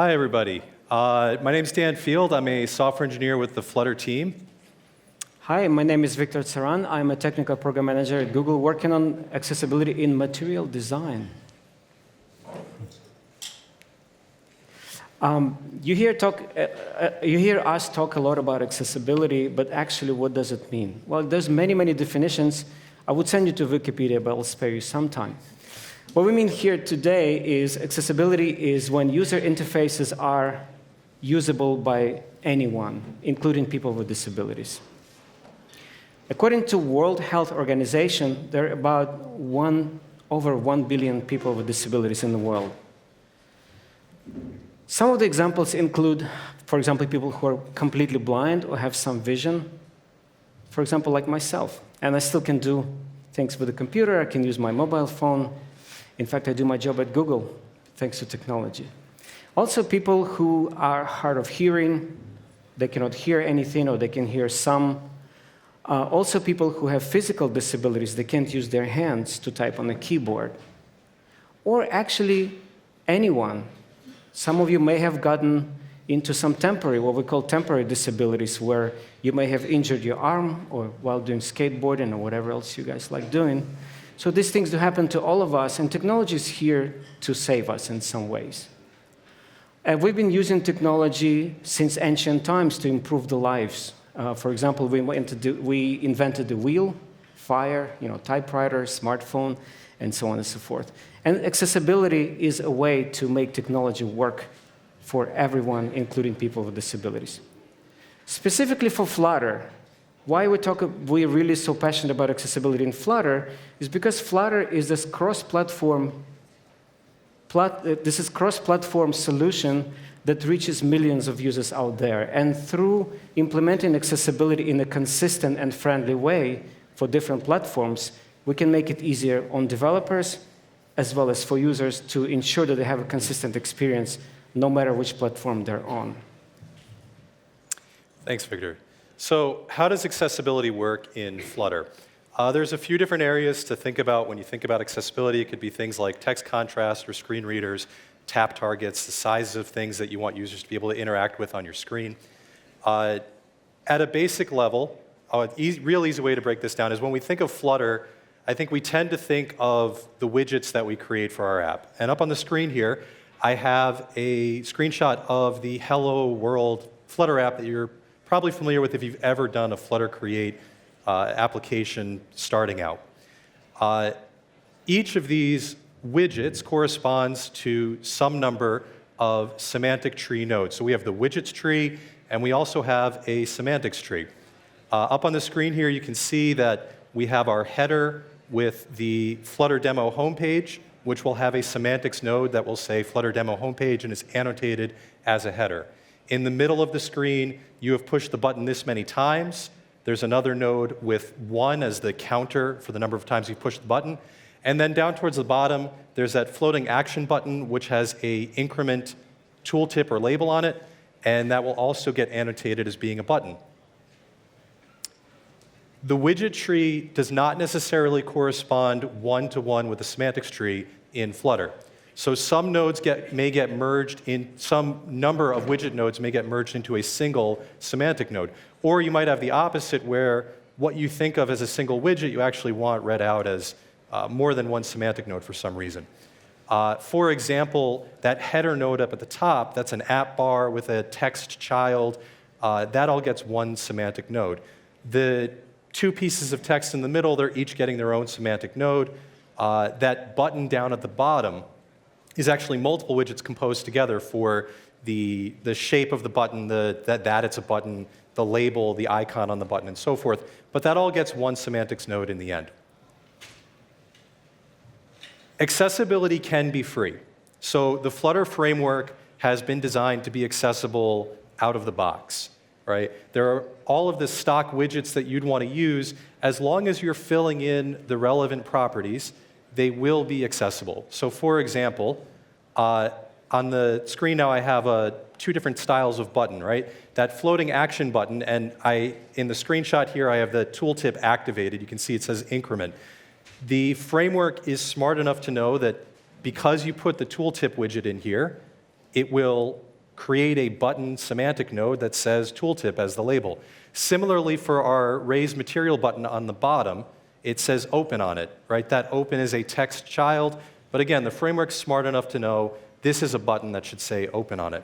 Hi, everybody. My name's Dan Field. I'm a software engineer with the Flutter team. Hi, my name is Victor Tsaran. I'm a technical program manager at Google working on accessibility in material design. You hear us talk a lot about accessibility, but actually, what does it mean? Well, there's many definitions. I would send you to Wikipedia, but I'll spare you some time. What we mean here today is accessibility is when user interfaces are usable by anyone, including people with disabilities. According to World Health Organization, there are about over 1 billion people with disabilities in the world. Some of the examples include, for example, people who are completely blind or have some vision, for example, like myself. And I still can do things with a computer. I can use my mobile phone. In fact, I do my job at Google thanks to technology. Also, people who are hard of hearing, they cannot hear anything or they can hear some. Also, people who have physical disabilities, they can't use their hands to type on a keyboard. Or actually, anyone. Some of you may have gotten into some what we call temporary disabilities, where you may have injured your arm or while doing skateboarding or whatever else you guys like doing. So these things do happen to all of us, and technology is here to save us in some ways. And we've been using technology since ancient times to improve the lives. For example, we invented the wheel, fire, typewriter, smartphone, and so on and so forth. And accessibility is a way to make technology work for everyone, including people with disabilities. Specifically for Flutter, why we're really so passionate about accessibility in Flutter is because Flutter is this cross-platform solution that reaches millions of users out there. And through implementing accessibility in a consistent and friendly way for different platforms, we can make it easier on developers as well as for users to ensure that they have a consistent experience no matter which platform they're on. Thanks, Victor. So how does accessibility work in Flutter? There's a few different areas to think about when you think about accessibility. It could be things like text contrast or screen readers, tap targets, the sizes of things that you want users to be able to interact with on your screen. At a basic level, real easy way to break this down is when we think of Flutter, I think we tend to think of the widgets that we create for our app. And up on the screen here, I have a screenshot of the Hello World Flutter app that you're probably familiar with if you've ever done a Flutter Create application starting out. Each of these widgets corresponds to some number of semantic tree nodes. So we have the widgets tree, and we also have a semantics tree. Up on the screen here, you can see that we have our header with the Flutter demo homepage, which will have a semantics node that will say Flutter demo homepage and is annotated as a header. In the middle of the screen, you have pushed the button this many times. There's another node with 1 as the counter for the number of times you've pushed the button. And then down towards the bottom, there's that floating action button, which has an increment tooltip or label on it, and that will also get annotated as being a button. The widget tree does not necessarily correspond one-to-one with the semantics tree in Flutter. So some nodes may get merged in, some number of widget nodes may get merged into a single semantic node. Or you might have the opposite, where what you think of as a single widget, you actually want read out as more than one semantic node for some reason. For example, that header node up at the top, that's an app bar with a text child, that all gets one semantic node. The two pieces of text in the middle, they're each getting their own semantic node. That button down at the bottom is actually multiple widgets composed together for the shape of the button, that it's a button, the label, the icon on the button, and so forth. But that all gets one semantics node in the end. Accessibility can be free. So the Flutter framework has been designed to be accessible out of the box, right? There are all of the stock widgets that you'd want to use. As long as you're filling in the relevant properties, they will be accessible. So for example, on the screen now I have two different styles of button, right? That floating action button, and in the screenshot here I have the tooltip activated. You can see it says increment. The framework is smart enough to know that because you put the tooltip widget in here, it will create a button semantic node that says tooltip as the label. Similarly, for our raised material button on the bottom, it says open on it, right? That open is a text child, but again, the framework's smart enough to know this is a button that should say open on it.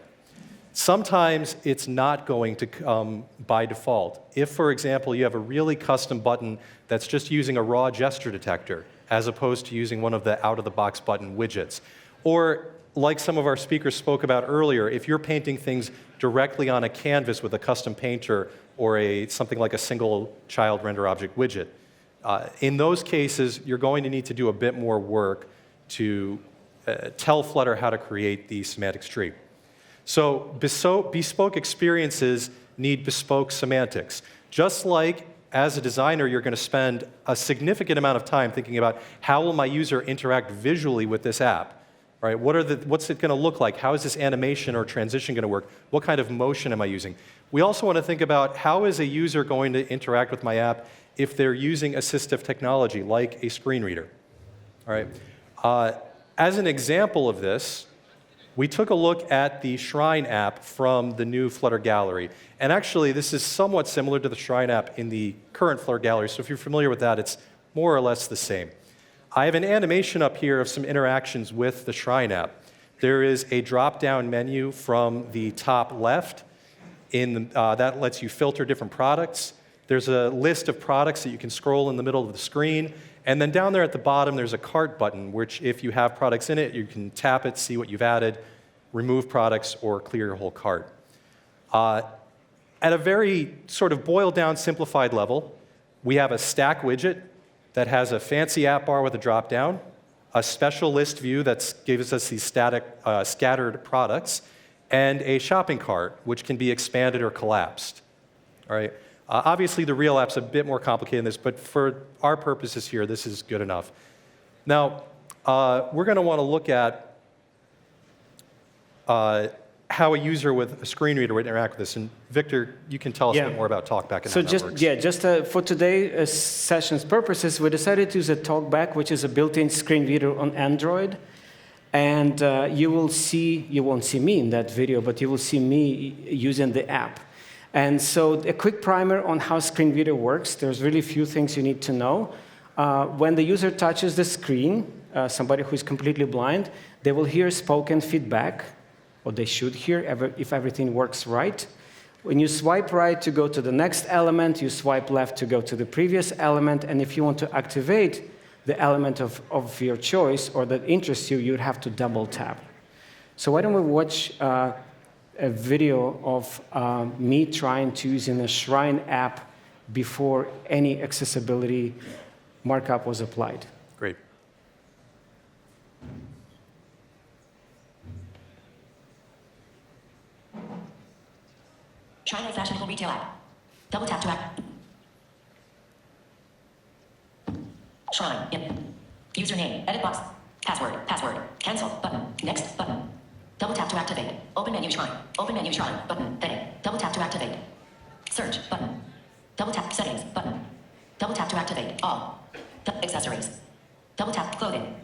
Sometimes it's not going to come by default. If, for example, you have a really custom button that's just using a raw gesture detector as opposed to using one of the out-of-the-box button widgets, or like some of our speakers spoke about earlier, if you're painting things directly on a canvas with a custom painter or something like a single child render object widget, in those cases, you're going to need to do a bit more work to tell Flutter how to create the semantics tree. So bespoke experiences need bespoke semantics. Just like as a designer, you're going to spend a significant amount of time thinking about how will my user interact visually with this app, right? What's it going to look like? How is this animation or transition going to work? What kind of motion am I using? We also want to think about how is a user going to interact with my app if they're using assistive technology like a screen reader, all right? As an example of this, we took a look at the Shrine app from the new Flutter Gallery. And actually, this is somewhat similar to the Shrine app in the current Flutter Gallery. So if you're familiar with that, it's more or less the same. I have an animation up here of some interactions with the Shrine app. There is a drop-down menu from the top left. That lets you filter different products. There's a list of products that you can scroll in the middle of the screen. And then down there at the bottom, there's a cart button, which if you have products in it, you can tap it, see what you've added, remove products, or clear your whole cart. At a very sort of boiled down, simplified level, we have a stack widget that has a fancy app bar with a drop down, a special list view that gives us these scattered products, and a shopping cart, which can be expanded or collapsed. All right? Obviously, the real app's a bit more complicated than this, but for our purposes here, this is good enough. Now, we're going to want to look at how a user with a screen reader would interact with this. And Victor, you can tell us a bit more about TalkBack and how that works. Just for today's session's purposes, we decided to use a TalkBack, which is a built-in screen reader on Android. And you won't see me in that video, but you will see me using the app. And so a quick primer on how screen reader works. There's really few things you need to know. When the user touches the screen, somebody who is completely blind, they will hear spoken feedback, or they should hear if everything works right. When you swipe right to go to the next element, you swipe left to go to the previous element, and if you want to activate the element of your choice or that interests you, you'd have to double tap. So why don't we watch a video of me trying to use in the Shrine app before any accessibility markup was applied. Great. Shrine fashionable retail app. Double tap to act. Shrine. In. Username. Edit box. Password. Cancel. Button. Next. Button. Double tap to activate. Open menu Shrine. Open menu Shrine. Button. Heading. Double tap to activate. Search. Button. Double tap settings. Button. Double tap to activate. All. Accessories. Double tap clothing.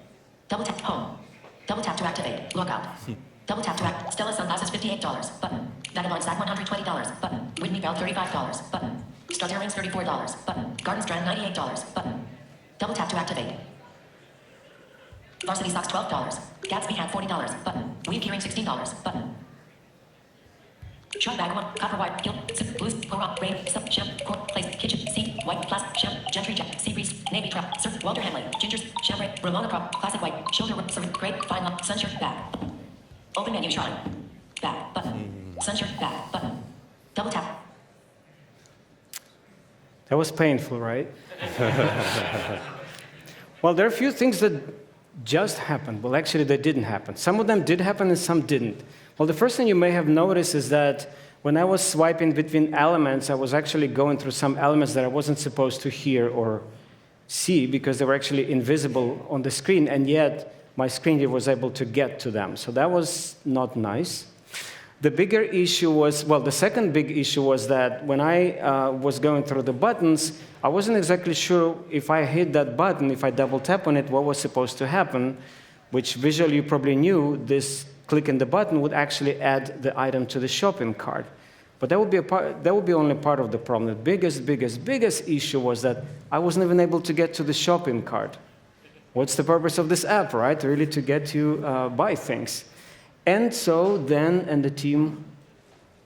Double tap home. Double tap to activate. Lookout. Double tap to act. Stella sunglasses $58. Button. Vagabond sack $120. Button. Whitney belt $35. Button. Strut earrings $34. Button. Garden strand $98. Button. Double tap to activate. Varsity socks $12. Gatsby hat $40. Button. Weave keyring $16. Button. Shrug bag one. Copper white. Gilt. Zip. Blues. Rock. Rain. Sub. Shim. Court. Place. Kitchen. Seat. White. Plastic. Shim. Gentry jack. Sea breeze. Navy trap. Surf. Walter Hanley. Gingers. Chevrolet. Ramona crop. Classic white. Shoulder. Surf. Great. Fine line. Sunshirt. Bag. Open menu Shrine. Back. Button. Sunshirt. Back. Button. Double tap. That was painful, right? Well, there are a few things that just happened. Well, actually, they didn't happen. Some of them did happen and some didn't. Well, the first thing you may have noticed is that when I was swiping between elements, I was actually going through some elements that I wasn't supposed to hear or see because they were actually invisible on the screen, and yet my screen reader was able to get to them. So that was not nice. The bigger issue was, well, the second big issue was that when I was going through the buttons, I wasn't exactly sure if I hit that button, if I double tap on it, what was supposed to happen, which visually you probably knew this clicking the button would actually add the item to the shopping cart. But that would be only part of the problem. The biggest issue was that I wasn't even able to get to the shopping cart. What's the purpose of this app, right? Really to get you buy things. And so then, and the team,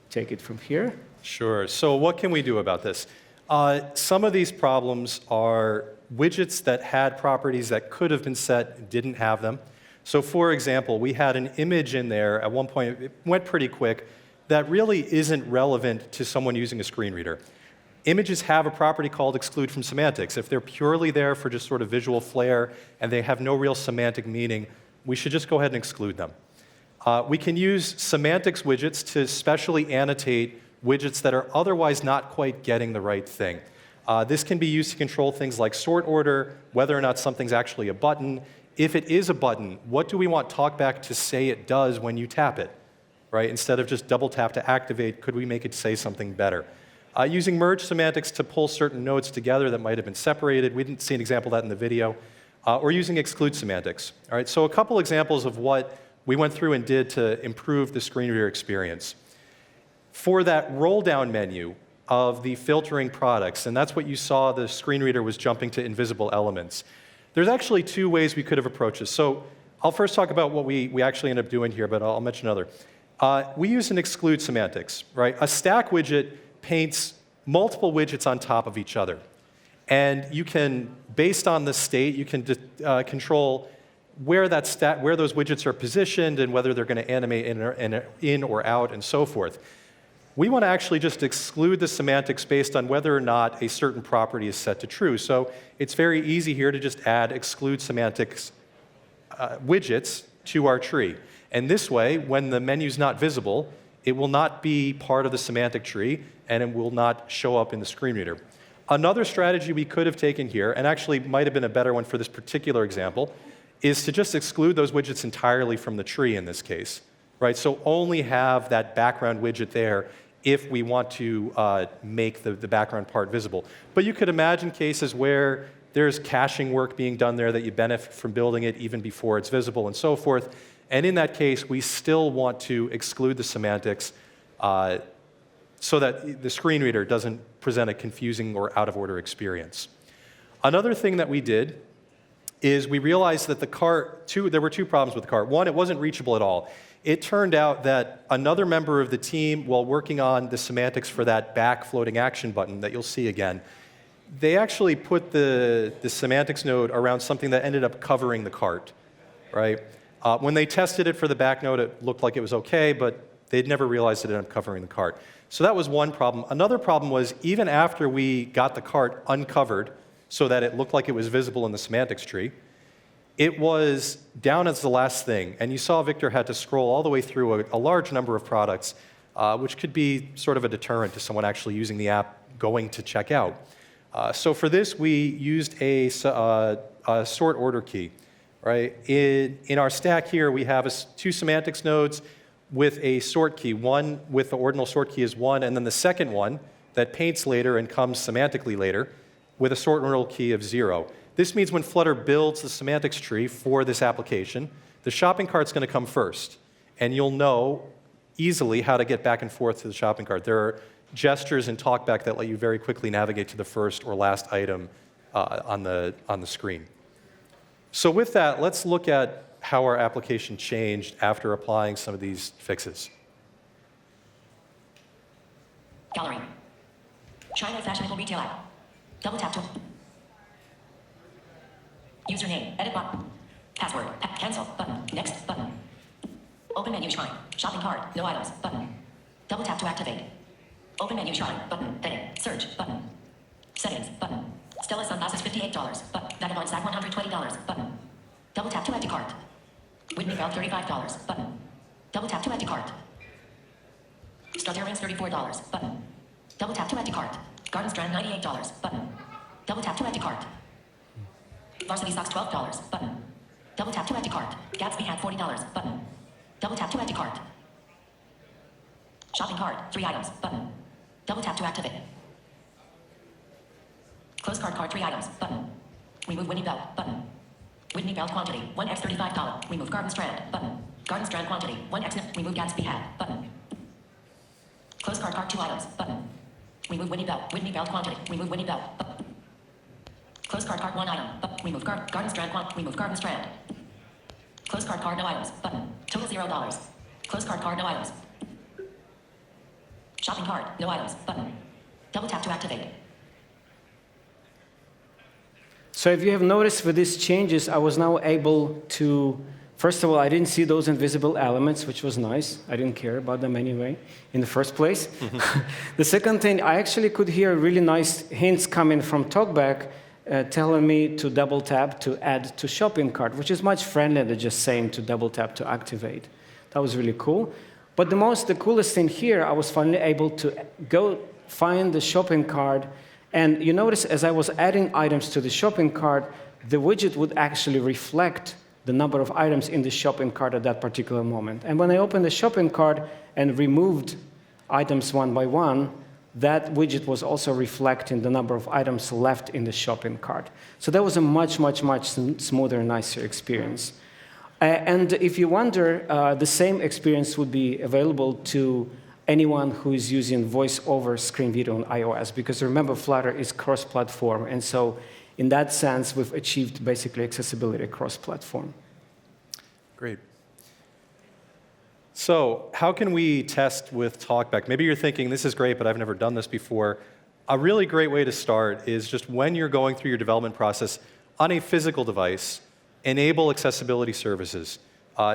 take it from here. Sure. So what can we do about this? Some of these problems are widgets that had properties that could have been set, didn't have them. So for example, we had an image in there at one point, it went pretty quick, that really isn't relevant to someone using a screen reader. Images have a property called exclude from semantics. If they're purely there for just sort of visual flair and they have no real semantic meaning, we should just go ahead and exclude them. We can use semantics widgets to specially annotate widgets that are otherwise not quite getting the right thing. This can be used to control things like sort order, whether or not something's actually a button. If it is a button, what do we want TalkBack to say it does when you tap it? Right? Instead of just double tap to activate, could we make it say something better? Using merge semantics to pull certain nodes together that might have been separated. We didn't see an example of that in the video. Or using exclude semantics. All right, so a couple examples of what we went through and did to improve the screen reader experience. For that roll-down menu of the filtering products, and that's what you saw, the screen reader was jumping to invisible elements. There's actually two ways we could have approached this. So I'll first talk about what we actually end up doing here, but I'll mention another. We use an exclude semantics, right? A stack widget paints multiple widgets on top of each other. And you can, based on the state, you can control where those widgets are positioned and whether they're going to animate in or out and so forth. We want to actually just exclude the semantics based on whether or not a certain property is set to true. So it's very easy here to just add exclude semantics widgets to our tree. And this way, when the menu's not visible, it will not be part of the semantic tree, and it will not show up in the screen reader. Another strategy we could have taken here, and actually might have been a better one for this particular example, is to just exclude those widgets entirely from the tree in this case. Right? So only have that background widget there if we want to make the background part visible. But you could imagine cases where there's caching work being done there that you benefit from building it even before it's visible and so forth. And in that case, we still want to exclude the semantics so that the screen reader doesn't present a confusing or out-of-order experience. Another thing that we did is we realized that the cart, there were two problems with the cart. One, it wasn't reachable at all. It turned out that another member of the team, while working on the semantics for that back floating action button that you'll see again, they actually put the semantics node around something that ended up covering the cart, right? When they tested it for the back node, it looked like it was okay, but they'd never realized it ended up covering the cart. So that was one problem. Another problem was even after we got the cart uncovered so that it looked like it was visible in the semantics tree, it was down as the last thing. And you saw Victor had to scroll all the way through a large number of products, which could be sort of a deterrent to someone actually using the app going to check out. So for this, we used a sort order key. Right? In our stack here, we have two semantics nodes with a sort key. One with the ordinal sort key is 1, and then the second one that paints later and comes semantically later with a sort ordinal key of 0. This means when Flutter builds the semantics tree for this application, the shopping cart's going to come first, and you'll know easily how to get back and forth to the shopping cart. There are gestures in TalkBack that let you very quickly navigate to the first or last item on the screen. So with that, let's look at how our application changed after applying some of these fixes. Gallery. China fashionable retail app. Double tap to. Username. Edit button. Password. Cancel button. Next button. Open menu shrine. Shopping cart. No items button. Double tap to activate. Open menu shrine button. Edit. Search button. Settings button. Stella sunglasses $58 button. Vagabond sack $120 button. Double tap to add to cart. Whitney belt $35 button. Double tap to add to cart. Strut earrings $34 button. Double tap to add to cart. Garden strand $98 button. Double tap to add to cart. Varsity socks $12 button. Double tap to add to cart. Gatsby hat $40 button. Double tap to add to cart. Shopping cart 3 items button. Double tap to activate. Close cart 3 items button. Remove Whitney belt button. Whitney belt quantity 1x $35. Remove garden strand button. Garden strand quantity. 1x. Remove Gatsby hat. Button. Close card 2 items. Button. Remove Whitney belt. Whitney belt quantity. Remove Whitney belt. Close card 1 item. Remove garden strand remove garden strand. Close card no items. Button. Total $0. Close card no items. Shopping cart. No items. Button. Double tap to activate. So if you have noticed with these changes, I was now able to, first of all, I didn't see those invisible elements, which was nice. I didn't care about them anyway in the first place. The second thing, I actually could hear really nice hints coming from TalkBack telling me to double tap to add to shopping cart, which is much friendlier than just saying to double tap to activate. That was really cool. But the coolest thing here, I was finally able to go find the shopping cart. And you notice as I was adding items to the shopping cart, the widget would actually reflect the number of items in the shopping cart at that particular moment. And when I opened the shopping cart and removed items one by one, that widget was also reflecting the number of items left in the shopping cart. So that was a much, much, much smoother, nicer experience. And if you wonder, the same experience would be available to anyone who is using voice-over screen video on iOS, because remember, Flutter is cross-platform, and so in that sense, we've achieved basically accessibility cross-platform. Great. So how can we test with TalkBack? Maybe you're thinking, this is great, but I've never done this before. A really great way to start is just when you're going through your development process on a physical device, enable accessibility services.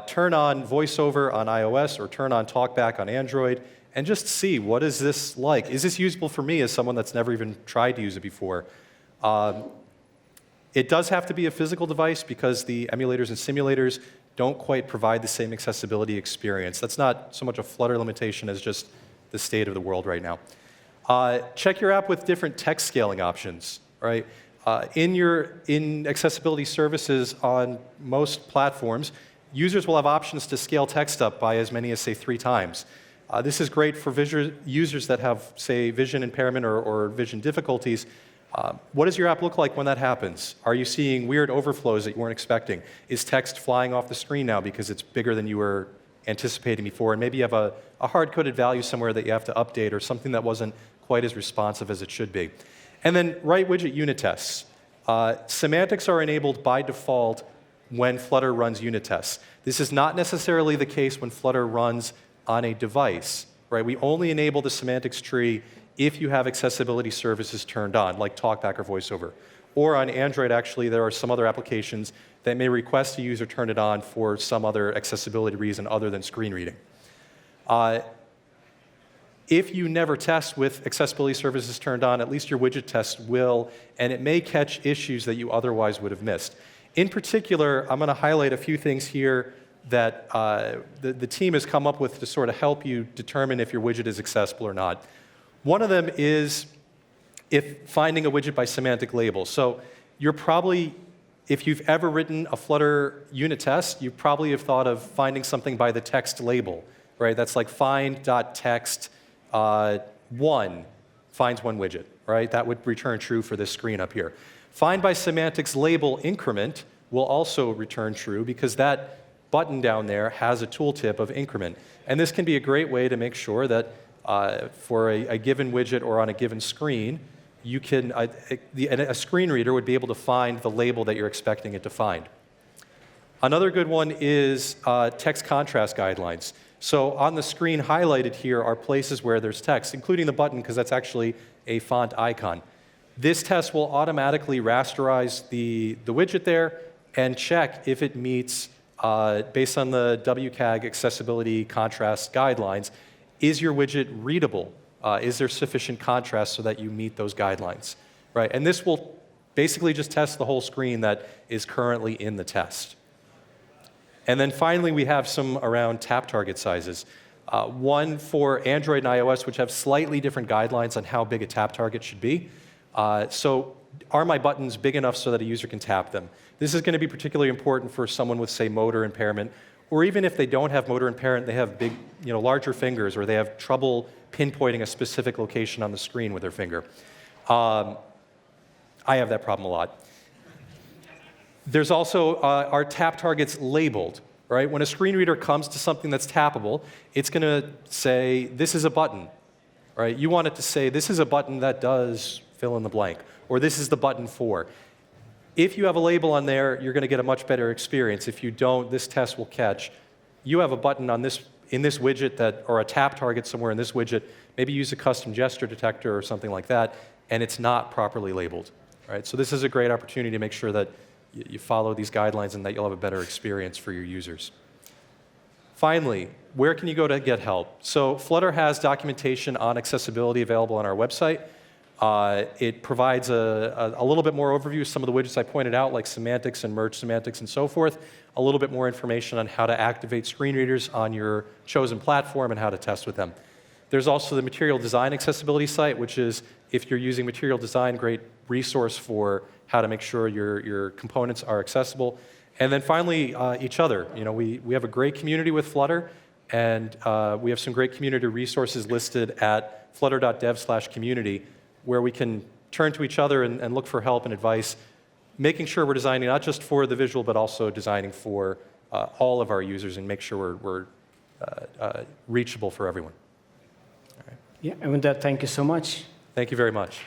Turn on VoiceOver on iOS or turn on TalkBack on Android, and just see, what is this like? Is this usable for me as someone that's never even tried to use it before? It does have to be a physical device because the emulators and simulators don't quite provide the same accessibility experience. That's not so much a Flutter limitation as just the state of the world right now. Check your app with different text scaling options, right? In accessibility services on most platforms, users will have options to scale text up by as many as, say, 3 times. This is great for users that have, say, vision impairment or vision difficulties. What does your app look like when that happens? Are you seeing weird overflows that you weren't expecting? Is text flying off the screen now because it's bigger than you were anticipating before? And maybe you have a hard-coded value somewhere that you have to update or something that wasn't quite as responsive as it should be. And then write widget unit tests. Semantics are enabled by default when Flutter runs unit tests. This is not necessarily the case when Flutter runs on a device, right? We only enable the semantics tree if you have accessibility services turned on, like TalkBack or VoiceOver. Or on Android, actually, there are some other applications that may request a user turn it on for some other accessibility reason other than screen reading. If you never test with accessibility services turned on, at least your widget test will, and it may catch issues that you otherwise would have missed. In particular, I'm going to highlight a few things here that the team has come up with to sort of help you determine if your widget is accessible or not. One of them is if finding a widget by semantic label. So you're probably, if you've ever written a Flutter unit test, you probably have thought of finding something by the text label, right? That's like find.text 1 finds one widget, right? That would return true for this screen up here. Find by semantics label increment will also return true because that button down there has a tooltip of increment. And this can be a great way to make sure that for a given widget or on a given screen, you can, a screen reader would be able to find the label that you're expecting it to find. Another good one is text contrast guidelines. So on the screen highlighted here are places where there's text, including the button, because that's actually a font icon. This test will automatically rasterize the widget there and check if it meets, based on the WCAG accessibility contrast guidelines, is your widget readable? Is there sufficient contrast so that you meet those guidelines? Right? And this will basically just test the whole screen that is currently in the test. And then finally, we have some around tap target sizes. One for Android and iOS, which have slightly different guidelines on how big a tap target should be. So are my buttons big enough so that a user can tap them? This is going to be particularly important for someone with, say, motor impairment, or even if they don't have motor impairment, they have big, larger fingers, or they have trouble pinpointing a specific location on the screen with their finger. I have that problem a lot. There's also, are tap targets labeled, right? When a screen reader comes to something that's tappable, it's going to say, this is a button, right? You want it to say, this is a button that does fill in the blank, or this is the button for. If you have a label on there, you're going to get a much better experience. If you don't, this test will catch. You have a button on this, in this widget that, or a tap target somewhere in this widget, maybe use a custom gesture detector or something like that, and it's not properly labeled, right? So this is a great opportunity to make sure that you follow these guidelines and that you'll have a better experience for your users. Finally, where can you go to get help? So Flutter has documentation on accessibility available on our website. It provides a little bit more overview of some of the widgets I pointed out, like semantics and merge semantics and so forth, a little bit more information on how to activate screen readers on your chosen platform and how to test with them. There's also the material design accessibility site, which is, if you're using material design, great resource for how to make sure your components are accessible. And then finally, each other. You know, we have a great community with Flutter, and we have some great community resources listed at flutter.dev/community, where we can turn to each other and look for help and advice, making sure we're designing not just for the visual, but also designing for all of our users and make sure we're reachable for everyone. All right. Yeah, and with that, thank you so much. Thank you very much.